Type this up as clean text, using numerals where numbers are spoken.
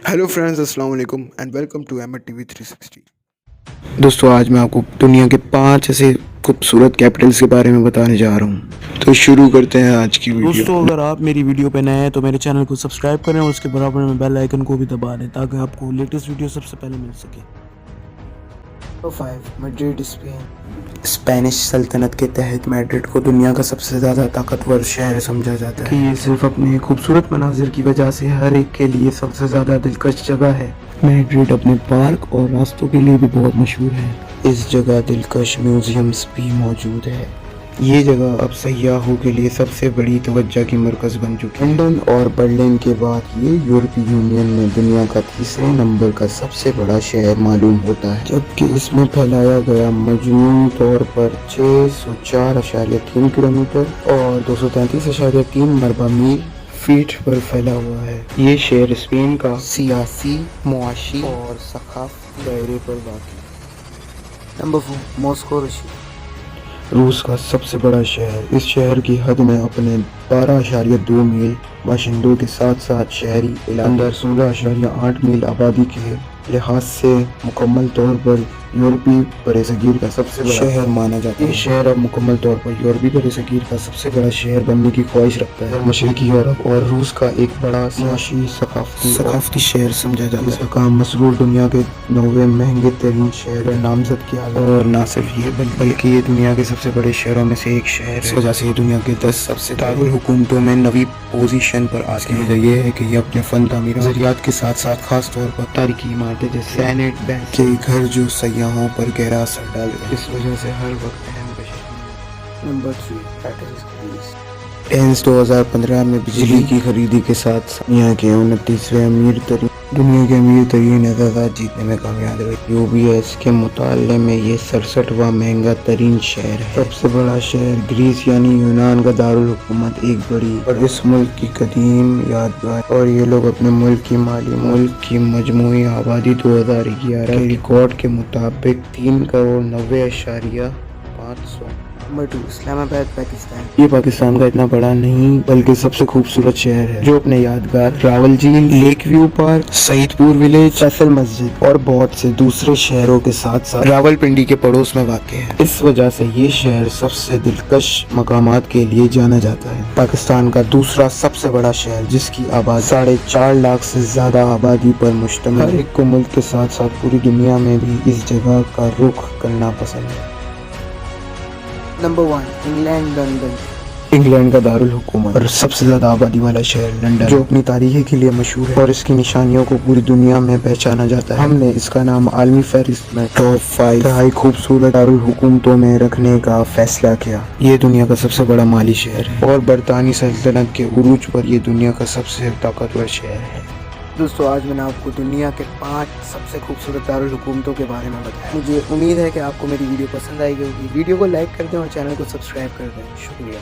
Hello friends, अस्सलाम वालेकुम and welcome to M T V 360। दोस्तों, आज मैं आपको दुनिया के 5 ऐसे खूबसूरत कैपिटल्स के बारे में बताने जा रहा हूँ। तो शुरू करते हैं आज की वीडियो। दोस्तों, अगर आप मेरी वीडियो पे नए हैं तो मेरे चैनल को सब्सक्राइब करें और उसके बराबर में बेल आइकन को भी दबा दें ताकि आपको लेटेस्ट वीडियो सबसे पहले मिल सके। Number 5, Madrid, Spain. स्पेनिश सल्तनत के तहत मैड्रिड को दुनिया का सबसे ज़्यादा ताकतवर शहर समझा जाता है कि ये सिर्फ अपने खूबसूरत मनाजिर की वजह से हर एक के लिए सबसे ज़्यादा दिलकश जगह है। मैड्रिड अपने पार्क और रास्तों के लिए भी बहुत मशहूर है। इस जगह दिलकश म्यूजियम्स भी मौजूद है। ये जगह अब सयाहों के लिए सबसे बड़ी तवज्जो की मरकज़ बन चुकी है। लंदन और बर्लिन के बाद ये यूरोपीय यूनियन में दुनिया का तीसरे नंबर का सबसे बड़ा शहर मालूम होता है, जबकि इसमें फैलाया गया मजमूई तौर पर 604.3 किलोमीटर और 233.3 मरबा मील फीट पर फैला हुआ है। ये शहर स्पेन का सियासी, मुआशी और सकाफती दायरे पर वाक़ है। Number 4, Moscow, Russia. रूस का सबसे बड़ा शहर। इस शहर की हद में अपने 12.2 मील बाशिंदों के साथ साथ शहरी अंदर 16.8 मील आबादी के लिहाज से मुकम्मल तौर पर यूरोपीय बरसगीर का सबसे बड़ा शहर माना जाता है। ये शहर अब मुकम्मल तौर पर यूरोपीय बरसगीर का सबसे बड़ा शहर बनने की ख्वाहिश रखता है। मशरकी यूरोप और रूस का एक बड़ा सियासी सकाफती शहर समझा जाता है। इसका काम मसरूर दुनिया के 9वें महंगे तरीन शहर नामजद किया गया। और न सिर्फ ये बल्कि ये दुनिया के सबसे बड़े शहरों में से एक शहर है। इस वजह से दुनिया के 10 सबसे दारुल हुकूमतों में नवी पोजीशन पर आ गई। वजह यह है कि ये अपने फन तामीर नजरियात के साथ साथ खास तौर पर तारीखी इमारतें जैसे सेनेट बैंक के घर जो सयाहों पर गहरा असर डाल रहे हैं। इस वजह से हर वक्त अहम बशर। Number 3, Paris, Greece. 2015 में बिजली की खरीदी के साथ दुनिया के 29वें दुनिया के अमीर तरीन एजाज़ात जीतने में कामयाब रहे। UBS के मुताले में ये 67वां महंगा तरीन शहर है। सबसे बड़ा शहर ग्रीस यानी यूनान का दारुल हुकूमत एक बड़ी और इस मुल्क की कदीम यादगार। और ये लोग अपने मुल्क की मजमूई आबादी 2011 के रिकॉर्ड के मुताबिक 3,90,500। नंबर 2, इस्लामाबाद, पाकिस्तान। ये पाकिस्तान का इतना बड़ा नहीं बल्कि सबसे खूबसूरत शहर है, जो अपने यादगार रावल झील, lake view park, Saidpur village, Faisal मस्जिद और बहुत से दूसरे शहरों के साथ साथ रावलपिंडी के पड़ोस में वाक़ है। इस वजह से ये शहर सबसे दिलकश मकामात के लिए जाना जाता है। पाकिस्तान का दूसरा सबसे बड़ा शहर, जिसकी आबादी 4.5 लाख से ज्यादा आबादी पर मुश्तमिल है। हर एक को मुल्क के साथ साथ पूरी दुनिया में भी इस जगह का रुख करना पसंद है। Number 1, England, London. इंग्लैंड का दारुल हुकूमत और सबसे ज्यादा आबादी वाला शहर लंदन, जो अपनी तारीख के लिए मशहूर है और इसकी निशानियों को पूरी दुनिया में पहचाना जाता है। हमने इसका नाम आलमी फहरिस्त में टॉप 5 खूबसूरत दारुल हुकूमतों में रखने का फैसला किया। ये दुनिया का सबसे बड़ा माली शहर है और बरतानी सल्तनत के उरूज पर यह दुनिया का सबसे ताकतवर शहर है। दोस्तों, आज मैंने आपको दुनिया के 5 सबसे खूबसूरत दारुल हुकूमतों के बारे में बताया। मुझे उम्मीद है कि आपको मेरी वीडियो पसंद आई होगी। वीडियो को लाइक कर दें और चैनल को सब्सक्राइब कर दें। शुक्रिया।